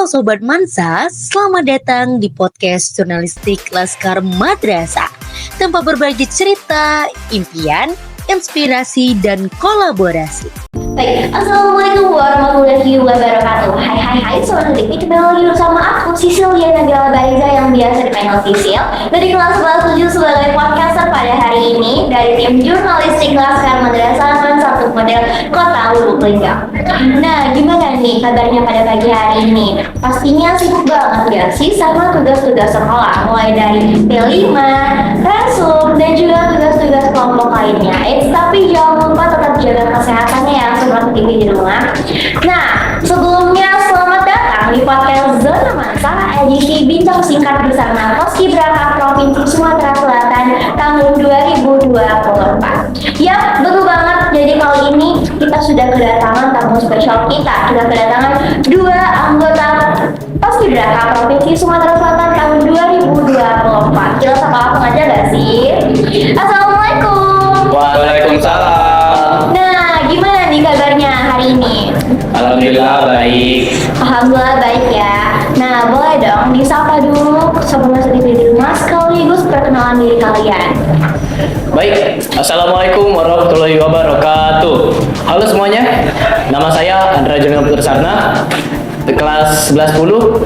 Halo Sobat Mansa, selamat datang di podcast jurnalistik Laskar Madrasah. Tempat berbagi cerita, impian, inspirasi, dan kolaborasi. Baik, Assalamualaikum warahmatullahi wabarakatuh. Hai Sobat Detik, kembali lagi bersama aku Sisilia Nabila Bariza yang biasa dipanggil Sisil dari kelas 7 sebagai podcaster pada hari ini dari tim jurnalistik Laskar Madrasah satu model Kota Lubuk Linggau. Nah, gimana nih kabarnya pada pagi hari ini? Pastinya sibuk banget ya sih sama tugas-tugas sekolah, mulai dari P5, Rasum, dan juga tugas-tugas kelompok lainnya. Tapi jangan lupa tetap jaga kesehatannya ya Sobat TV di rumah. Nah, sebelumnya selamat datang di podcast Zona Mansa edisi Bincang Singkat bersama Paskibraka Provinsi Sumatera Selatan tahun 2024. Yap, betul banget. Jadi kali ini kita sudah kedatangan tamu spesial kita. Kita kedatangan dua anggota Paskibraka Provinsi Sumatera Selatan tahun 2024. Kita sapa langsung aja gak sih? Assalamualaikum. Waalaikumsalam. Nah, gimana nih kabarnya hari ini? Alhamdulillah baik. Alhamdulillah baik ya. Nah, boleh dong disapa dulu sebelum TV di rumah sekaligus perkenalan diri kalian. Baik, Assalamualaikum warahmatullahi wabarakatuh. Halo semuanya, nama saya Andra Jamil Putrasarna, kelas 11-10.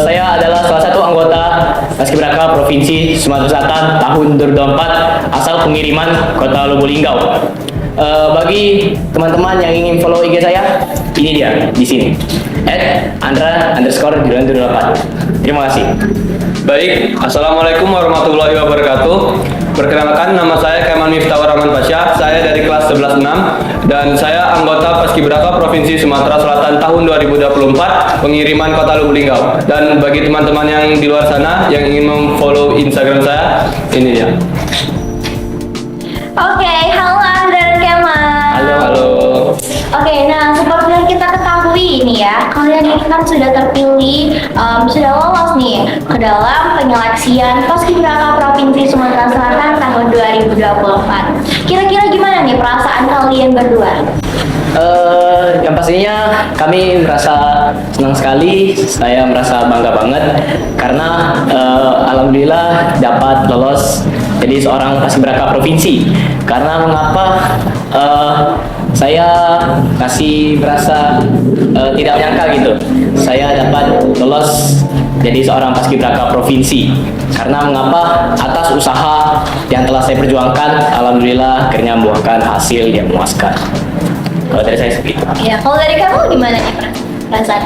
Saya adalah salah satu anggota Paskibraka Provinsi Sumatera Selatan tahun 2024 asal pengiriman Kota Lubuk Linggau. Bagi teman-teman yang ingin follow IG saya, ini dia di sini @andra_2024. Terima kasih. Baik, Assalamualaikum warahmatullahi wabarakatuh. Perkenalkan, nama saya Kemal Miftahur Rahman Pasha. Saya dari kelas 11-6 dan saya anggota Paskibraka Provinsi Sumatera Selatan tahun 2024 pengiriman Kota Lubuk Linggau. Dan bagi teman-teman yang di luar sana yang ingin memfollow Instagram saya, ini dia. Oke, halo Andra dan Kemal. Halo. Oke, nah seperti yang kita ketahui ini ya, kalian ini kan sudah terpilih, sudah lolos nih ke dalam penyeleksian Paskibraka Provinsi Sumatera Selatan tahun 2024. Kira-kira gimana nih perasaan kalian berdua? Yang pastinya kami merasa senang sekali. Saya merasa bangga banget karena alhamdulillah dapat lolos jadi seorang Paskibraka Provinsi. Karena mengapa saya masih merasa tidak menyangka gitu saya dapat lolos jadi seorang Paskibraka Provinsi. Karena mengapa atas usaha yang telah saya perjuangkan, alhamdulillah akhirnya membuahkan hasil yang memuaskan. Kalau dari saya seperti itu. Ya, kalau dari kamu gimana nih perasaan?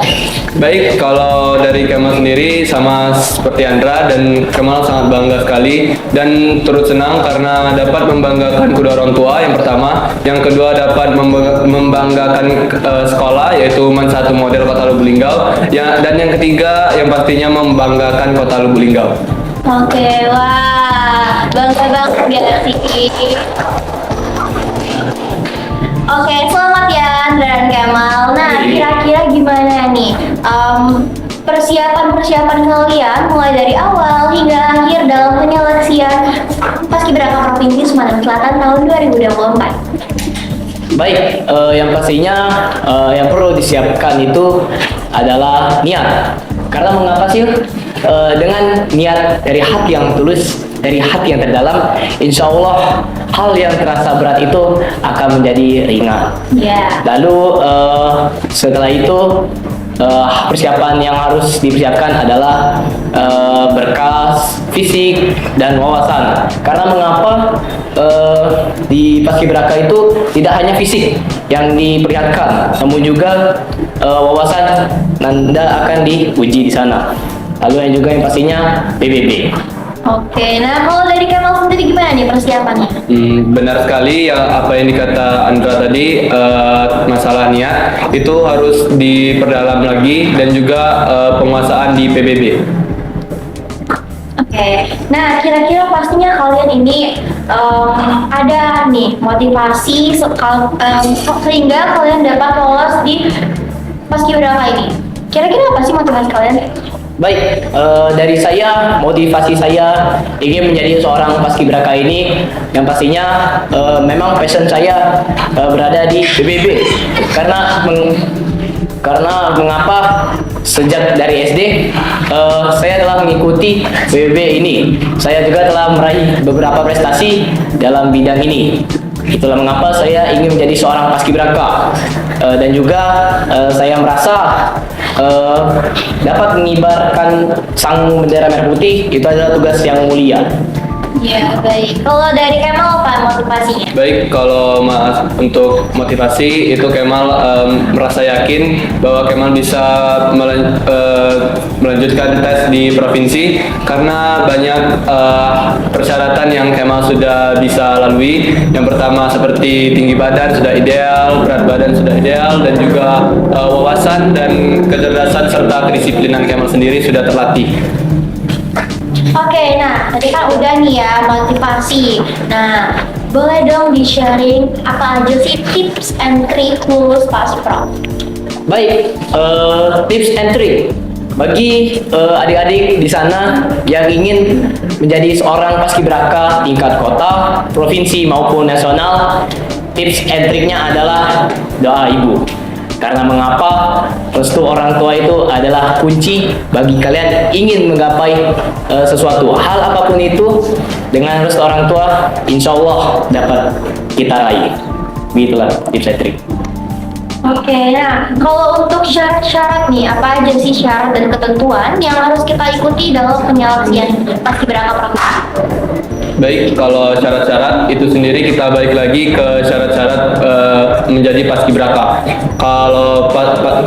Baik, kalau dari Kemal sendiri sama seperti Andra dan Kemal sangat bangga sekali dan turut senang karena dapat membanggakan kedua orang tua yang pertama, yang kedua dapat membanggakan sekolah yaitu satu model Kota Lubuk Linggau ya, dan yang ketiga yang pastinya membanggakan Kota Lubuk Linggau. Oke, wah, bangga banget ya sih. Oke, selamat ya Andra dan Kemal. Nah, kira-kira gimana nih persiapan kalian mulai dari awal hingga akhir dalam penyeleksian Paskibraka Provinsi Sumatera Selatan tahun 2024? Baik, yang pastinya yang perlu disiapkan itu adalah niat. Karena mengapa sih? Dengan niat dari hati yang tulus, dari hati yang terdalam, insya Allah hal yang terasa berat itu akan menjadi ringan. Yeah. Lalu setelah itu persiapan yang harus dipersiapkan adalah berkas, fisik, dan wawasan. Karena mengapa di Paskibraka itu tidak hanya fisik yang diperlihatkan, namun juga wawasan Anda akan diuji di sana. Lalu yang juga yang pastinya PBB. Oke, nah kalau dari Kemal sendiri gimana nih persiapannya? Benar sekali ya apa yang dikata Andra tadi, masalah niat itu harus diperdalam lagi dan juga penguasaan di PBB. Oke, nah kira-kira pastinya kalian ini ada nih motivasi sehingga kalian dapat lolos di Paskibraka ini. Kira-kira apa sih motivasi kalian? Baik, dari saya, motivasi saya ingin menjadi seorang Paskibraka ini yang pastinya memang passion saya berada di PBB. Karena mengapa Sejak dari SD, saya telah mengikuti PBB ini. Saya juga telah meraih beberapa prestasi dalam bidang ini. Itulah mengapa saya ingin menjadi seorang paskibraka. Dan juga saya merasa dapat mengibarkan sang bendera merah putih itu adalah tugas yang mulia. Ya, baik. Kalau dari Kemal apa motivasinya? Baik, kalau untuk motivasi itu Kemal merasa yakin bahwa Kemal bisa melanjutkan tes di provinsi karena banyak persyaratan yang Kemal sudah bisa lalui. Yang pertama seperti tinggi badan sudah ideal, berat badan sudah ideal, dan juga wawasan dan kecerdasan serta kedisiplinan Kemal sendiri sudah terlatih. Oke, nah tadi kan udah nih ya motivasi. Nah, boleh dong di-sharing apa aja sih tips and trick lulus Paspro? Baik, tips and trick bagi adik-adik di sana yang ingin menjadi seorang paskibraka tingkat kota, provinsi maupun nasional. Tips and triknya adalah doa ibu. Karena mengapa restu orang tua itu adalah kunci bagi kalian ingin menggapai sesuatu hal apapun itu. Dengan restu orang tua, insya Allah dapat kita raih. Begitulah tips and trik. Oke, nah kalau untuk syarat-syarat nih, apa aja sih syarat dan ketentuan yang harus kita ikuti dalam penyeleksian paskibraka provinsi? Baik, kalau syarat-syarat itu sendiri kita balik lagi ke syarat-syarat menjadi paskibraka. Kalau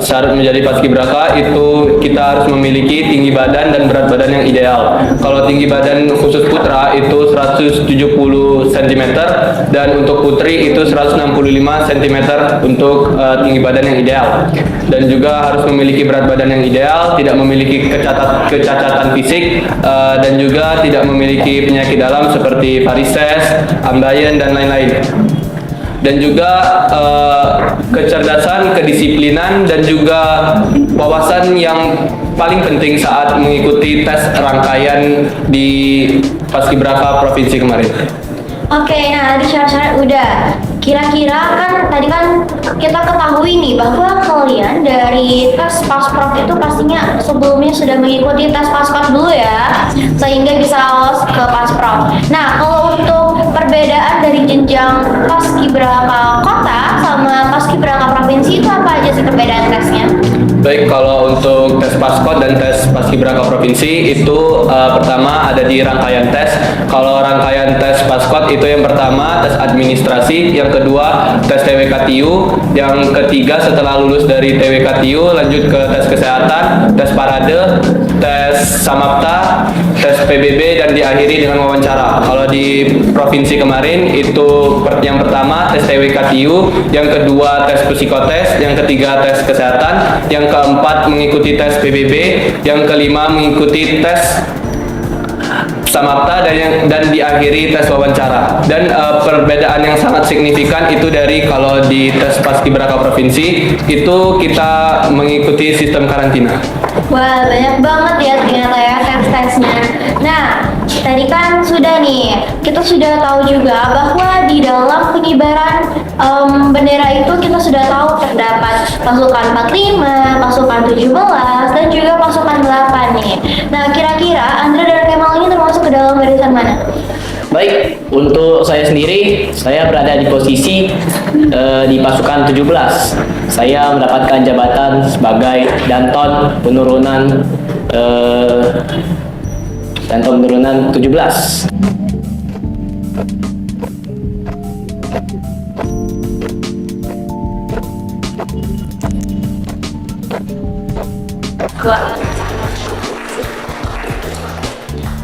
syarat menjadi paskibraka itu kita harus memiliki tinggi badan dan berat badan yang ideal. Kalau tinggi badan khusus putra itu 170 cm dan untuk putri itu 165 cm untuk tinggi badan yang ideal. Dan juga harus memiliki berat badan yang ideal, tidak memiliki kecacatan fisik, dan juga tidak memiliki penyakit dalam seperti varises, ambeien, dan lain-lain. Dan juga kecerdasan, kedisiplinan, dan juga wawasan yang paling penting saat mengikuti tes rangkaian di Paskibraka Provinsi kemarin. Oke, nah di syarat-syarat udah. Kira-kira kan tadi kan kita ketahui nih bahwa kalian dari tes Pasprov itu pastinya sebelumnya sudah mengikuti tes Paspor dulu ya, sehingga bisa lolos ke Pasprov. Nah, kalau untuk perbedaan dari jenjang Paskibraka kota sama Paskibraka provinsi itu apa aja sih perbedaan tesnya? Baik, kalau untuk tes Paskot dan tes Paskibraka provinsi itu pertama ada di rangkaian tes. Kalau rangkaian tes Paskot itu yang pertama tes administrasi, yang kedua tes TWK-TIU, yang ketiga setelah lulus dari TWK-TIU lanjut ke tes kesehatan, tes parade, tes samapta, tes PBB, dan diakhiri dengan wawancara. Kalau di provinsi kemarin itu yang pertama tes TWK-TIU, yang kedua tes psikotes, yang ketiga tes kesehatan, yang keempat mengikuti tes PBB, yang kelima mengikuti tes samapta, dan diakhiri tes wawancara. Dan perbedaan yang sangat signifikan itu dari kalau di tes Paskibraka provinsi itu kita mengikuti sistem karantina. Wah, banyak banget ya ternyata ya tes-tesnya. Nah, tadi kan sudah nih, kita sudah tahu juga bahwa di dalam pengibaran bendera itu kita sudah tahu terdapat pasukan 45, pasukan 17, dan juga pasukan 8 nih. Nah, kira-kira Andra dan Kemal ini termasuk ke dalam barisan mana? Baik, untuk saya sendiri, saya berada di posisi di pasukan 17. Saya mendapatkan jabatan sebagai Danton penurunan 17.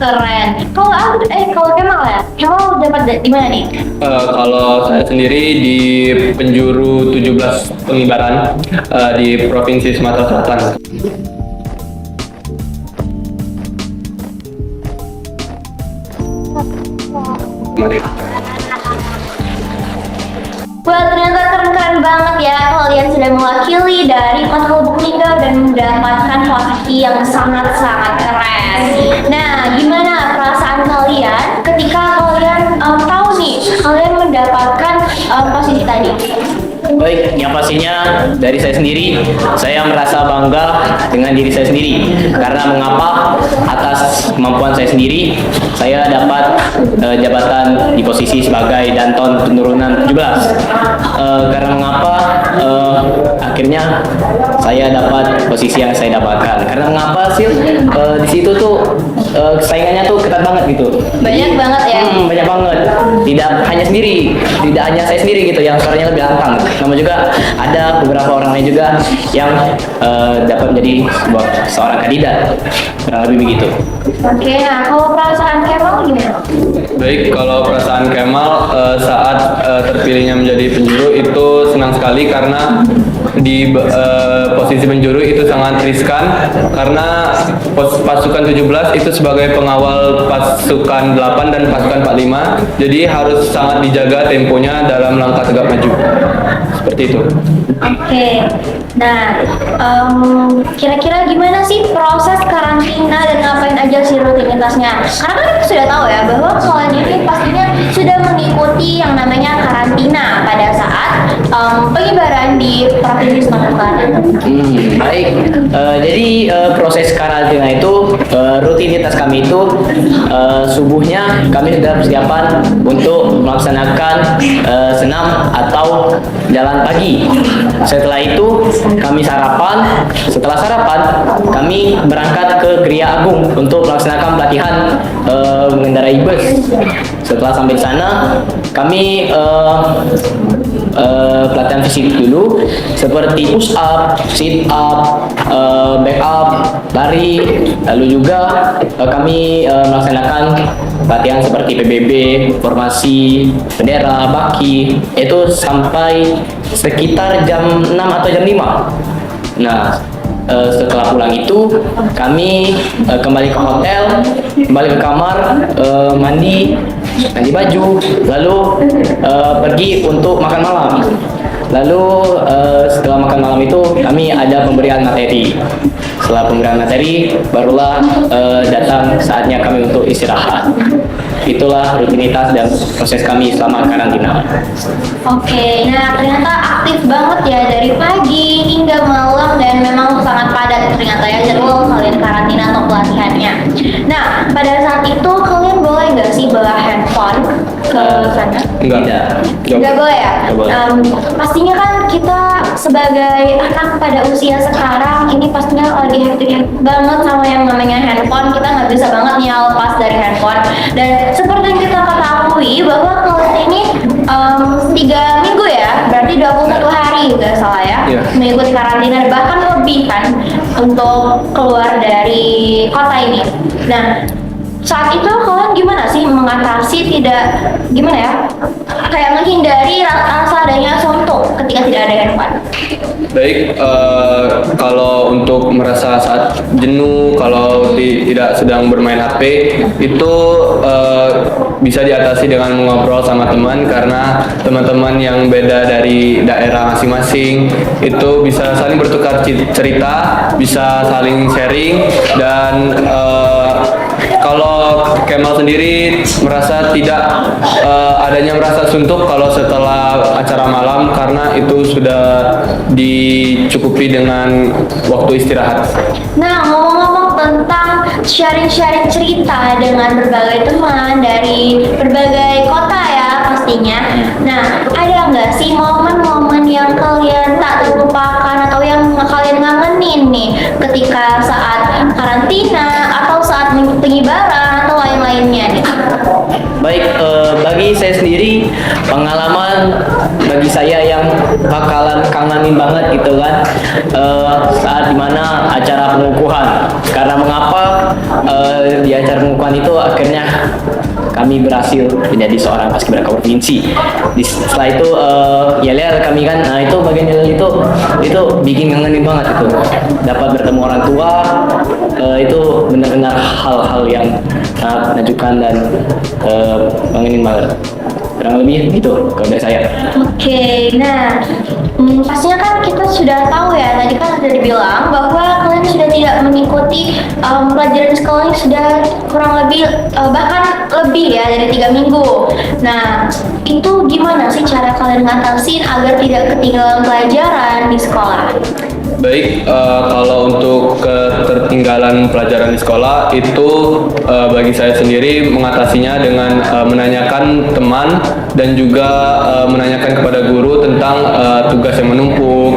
Keren. Kalau Kemal ya, Kemal dapat di mana nih? Kalau saya sendiri di penjuru 17 pengibaran di Provinsi Sumatera Selatan. Mari. Wah, ternyata keren-keren banget ya kalian sudah mewakili dari Kota Lubuk Linggau dan mendapatkan posisi yang sangat-sangat keren. Nah, gimana perasaan kalian ketika kalian tahu nih kalian mendapatkan posisi tadi? Baik, yang pastinya dari saya sendiri, saya merasa bangga dengan diri saya sendiri. Karena mengapa? Atas kemampuan saya sendiri, saya dapat jabatan di posisi sebagai Danton penurunan 17. Karena mengapa? Akhirnya saya dapat posisi yang saya dapatkan. Karena mengapa sih? Di situ tuh saingannya tuh ketat banget gitu. Banyak banget ya. Banyak banget. Tidak hanya sendiri, tidak hanya saya sendiri gitu yang suaranya lebih lantang. Namun juga ada beberapa orang lain juga yang dapat menjadi seorang kandidat. Kurang lebih begitu. Oke, nah kalau perasaan Kemal gimana? Baik, kalau perasaan Kemal saat terpilihnya menjadi penjuru itu senang sekali karena di posisi penjuru itu sangat riskan karena pasukan 17 itu sebagai pengawal pasukan 8 dan pasukan 45, jadi harus sangat dijaga temponya dalam langkah tegak maju. Seperti itu. Oke, nah kira-kira gimana sih proses karantina dan ngapain aja sih rutinitasnya? Karena kan kita sudah tahu ya bahwa kalian ini pastinya sudah mengikuti yang namanya karantina pada saat pengibaran di Provinsi Sumatera Selatan. Baik, jadi proses karantina itu rutinitas kami itu subuhnya kami sudah persiapan untuk melaksanakan senam atau jalan pagi. Setelah itu kami sarapan. Setelah sarapan kami berangkat ke Gria Agung untuk melaksanakan pelatihan mengendarai bus. Setelah sampai di sana kami pelatihan fisik dulu seperti push up, sit up, back up, lari. Lalu juga kami melaksanakan latihan seperti PBB, formasi, bendera, baki. Itu sampai sekitar jam 6 atau jam 5. Nah, setelah pulang itu kami kembali ke hotel, kembali ke kamar, mandi baju, lalu pergi untuk makan malam. Lalu setelah makan malam itu kami ada pemberian materi. Setelah pemberian materi barulah datang saatnya kami untuk istirahat. Itulah rutinitas dan proses kami selama karantina. Oke, nah ternyata aktif banget ya dari pagi hingga malam dan memang sangat padat ternyata ya jadwal kalian karantina atau pelatihannya. Nah, pada saat itu kalian boleh nggak sih bawa handphone ke sana? Enggak. Nggak boleh ya? Nggak boleh. Pastinya kan kita sebagai anak pada usia sekarang ini pastinya lagi hektik banget sama yang namanya handphone. Kita nggak bisa banget nih lepas dari handphone. Dan seperti yang kita ketahui bahwa kalian ini 3 minggu ya, berarti 21 hari nggak salah ya, Iya. mengikuti karantina bahkan lebih kan untuk keluar dari kota ini. Nah, saat itu kalian gimana sih mengatasi gimana ya, kayak menghindari rasa adanya suntuk ketika tidak ada handphone? Baik, kalau untuk merasa saat jenuh, kalau tidak sedang bermain HP, itu bisa diatasi dengan mengobrol sama teman, karena teman-teman yang beda dari daerah masing-masing itu bisa saling bertukar cerita, bisa saling sharing, dan kalau Kemal sendiri merasa tidak adanya merasa suntuk kalau setelah acara malam, karena itu sudah dicukupi dengan waktu istirahat. Nah, ngomong-ngomong tentang sharing-sharing cerita dengan berbagai teman dari berbagai kota ya pastinya. Nah, ada nggak sih momen-momen yang kalian tak terlupakan atau yang kalian ngangenin nih ketika saat karantina atau saat pengibaran atau lain-lainnya nih? Baik, bagi saya sendiri pengalaman bagi saya yang bakalan kangenin banget gitu kan, saat dimana acara pengukuhan. Karena mengapa di acara pengukuhan itu akhirnya kami berhasil menjadi seorang paskibraka provinsi. Setelah itu yel-yel kami kan, nah itu bagian yel itu bikin kangenin banget itu. Dapat bertemu orang tua, itu benar-benar hal-hal yang sangat menakjubkan dan kangenin banget. Kurang lebih itu kalau dari saya. Oke, nah pastinya kan kita sudah tahu ya, tadi kan sudah dibilang bahwa kalian sudah tidak tidak mengikuti pelajaran di sekolah ini sudah kurang lebih bahkan lebih ya dari 3 minggu. Nah, itu gimana sih cara kalian ngatasin agar tidak ketinggalan pelajaran di sekolah? Baik, kalau untuk ketertinggalan pelajaran di sekolah itu bagi saya sendiri mengatasinya dengan menanyakan teman dan juga menanyakan kepada guru tentang tugas yang menumpuk,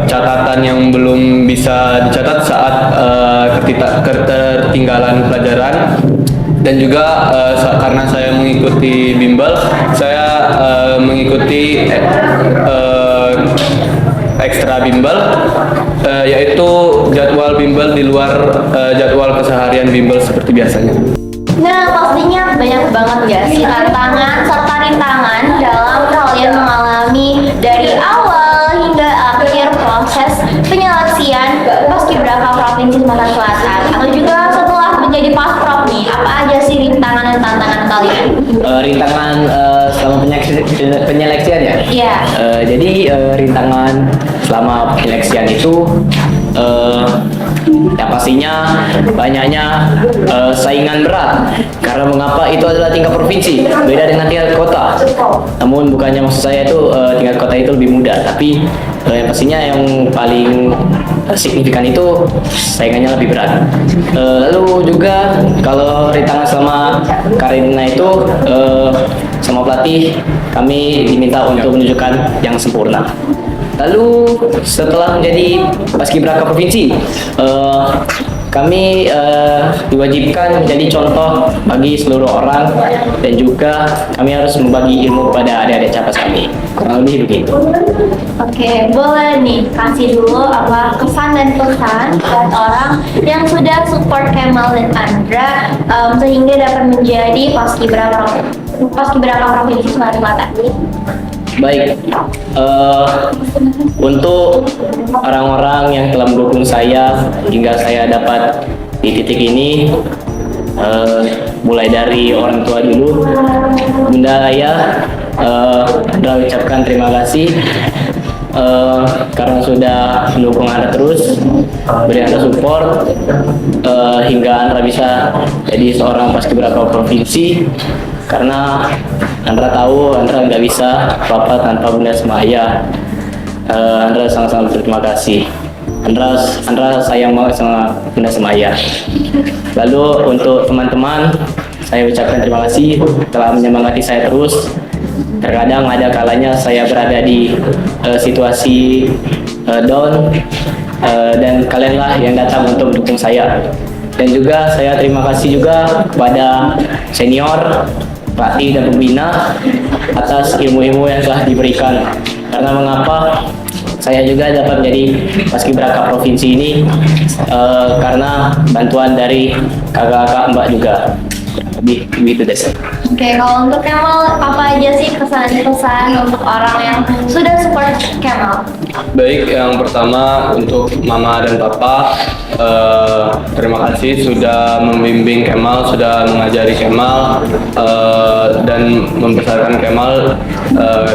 catatan yang belum bisa dicatat saat ketertinggalan pelajaran. Dan juga karena saya mengikuti bimbel, saya mengikuti ekstra bimbel, yaitu jadwal bimbel di luar jadwal keseharian bimbel seperti biasanya. Nah, pastinya banyak banget ya sih tantangan serta rintangan dalam kalian mengalami dari awal hingga akhir proses penyeleksian Paskibraka Provinsi Sumatera Selatan atau juga setelah menjadi Pasprov nih, apa aja sih rintangan dan tantangan kalian? Rintangan selama penyeleksian ya? Iya. Jadi rintangan selama penyeleksian itu ya pastinya banyaknya saingan berat, karena mengapa itu adalah tingkat provinsi beda dengan tingkat kota. Namun bukannya maksud saya itu tingkat kota itu lebih mudah, tapi yang pastinya yang paling signifikan itu saingannya lebih berat. Lalu juga kalau rintangan selama karantina itu sama pelatih kami diminta untuk menunjukkan yang sempurna. Lalu setelah menjadi Paskibraka Provinsi, kami diwajibkan menjadi contoh bagi seluruh orang, dan juga kami harus membagi ilmu kepada adik-adik capas kami. Kurang lebih begitu. Oke, boleh nih kasih dulu apa kesan dan pesan buat orang yang sudah support Kemal dan Andra sehingga dapat menjadi Paskibraka Provinsi Sumatera Selatan. Baik, untuk orang-orang yang telah mendukung saya hingga saya dapat di titik ini, mulai dari orang tua dulu, bunda, ayah, Andra ucapkan terima kasih karena sudah mendukung Andra terus, beri Andra support hingga Andra bisa jadi seorang Paskibraka Provinsi. Karena Andra tahu Andra nggak bisa apa-apa tanpa bunda sama ayah. Andra sangat-sangat berterima kasih. Andra sayang banget sama bunda sama ayah. Lalu untuk teman-teman, saya ucapkan terima kasih telah menyemangati saya terus. Terkadang ada kalanya saya berada di situasi down, dan kalianlah yang datang untuk mendukung saya. Dan juga saya terima kasih juga kepada senior, pelatih dan pembina atas ilmu-ilmu yang telah diberikan. Karena mengapa saya juga dapat menjadi Paskibraka Provinsi ini, karena bantuan dari kakak-kakak Mbak juga. Lebih begitu deh. Oke, kalau untuk Kemal apa aja sih kesan-pesan untuk orang yang sudah support Kemal? Baik, yang pertama untuk Mama dan Papa, terima kasih sudah membimbing Kemal, sudah mengajari Kemal, dan membesarkan Kemal.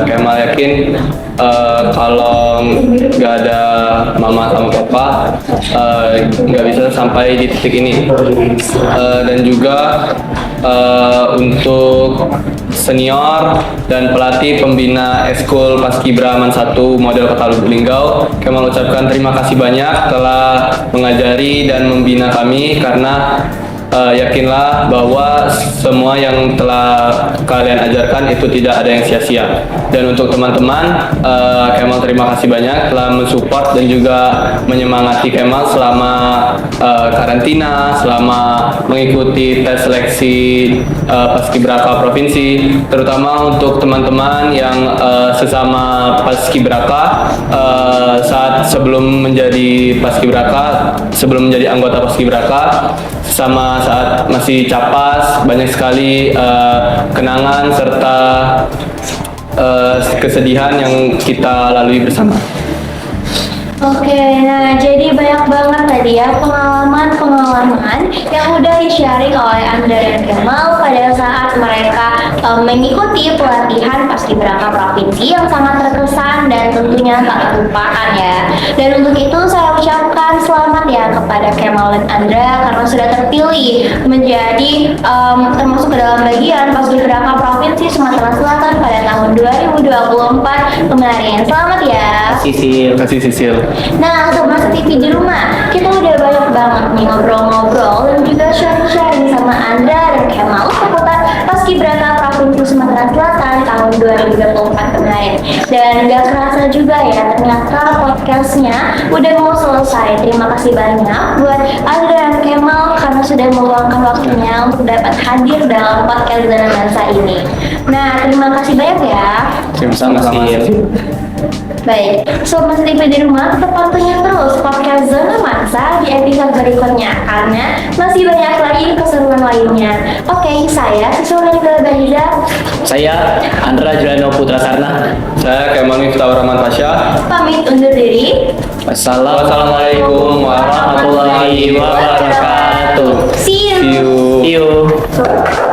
Kemal yakin kalau nggak ada Mama sama Papa, nggak bisa sampai di titik ini. Dan juga untuk senior dan pelatih pembina Eskul Paskibra Man 1 model Kota Lubuk Linggau, Kemal ucapkan terima kasih banyak telah mengajari dan membina kami, karena yakinlah bahwa semua yang telah kalian ajarkan itu tidak ada yang sia-sia. Dan untuk teman-teman, Kemal terima kasih banyak telah mensupport dan juga menyemangati Kemal selama karantina, selama mengikuti tes seleksi Paskibraka Provinsi, terutama untuk teman-teman yang sesama Paskibraka saat sebelum menjadi Paskibraka, sebelum menjadi anggota Paskibraka, sama saat masih capas, banyak sekali kenangan serta kesedihan yang kita lalui bersama. Oke, nah jadi banyak banget tadi ya pengalaman-pengalaman yang udah di-sharing oleh Andra dan Kemal pada saat mereka mengikuti pelatihan Paskibraka Provinsi yang sangat terkesan dan tentunya tak terlupakan ya. Dan untuk itu saya ucapkan selamat banget ya kepada Kemal dan Andra karena sudah terpilih menjadi termasuk ke dalam bagian Paskibraka Provinsi Sumatera Selatan pada tahun 2024 kemarin. Selamat ya. Sisil. Kasih Sisil. Nah, Sobat TV di rumah, kita udah banyak banget nih ngobrol-ngobrol dan juga sharing-sharing sama Andra dan Kemal seputar Paskibraka Provinsi Sumatera Selatan tahun 2024 kemarin. Dan gak kerasa juga ya, ternyata podcastnya udah mau selesai. Terima kasih banyak buat Andra dan Kemal karena sudah meluangkan waktunya untuk dapat hadir dalam podcast Zona Mansa ini. Nah, terima kasih banyak ya. Sama-sama. Baik, Sobat TV di rumah, tetap pantengin terus podcast Zona Mansa di episode berikutnya karena masih banyak lagi keseruan lainnya. Oke, saya Sisul Bariza. Saya Andra Juliano Putra Sarna. Saya Kemal Miftahur Rahman Pasha. Pamit undur diri. Wassalamualaikum warahmatullahi wabarakatuh. See you. See you. See you.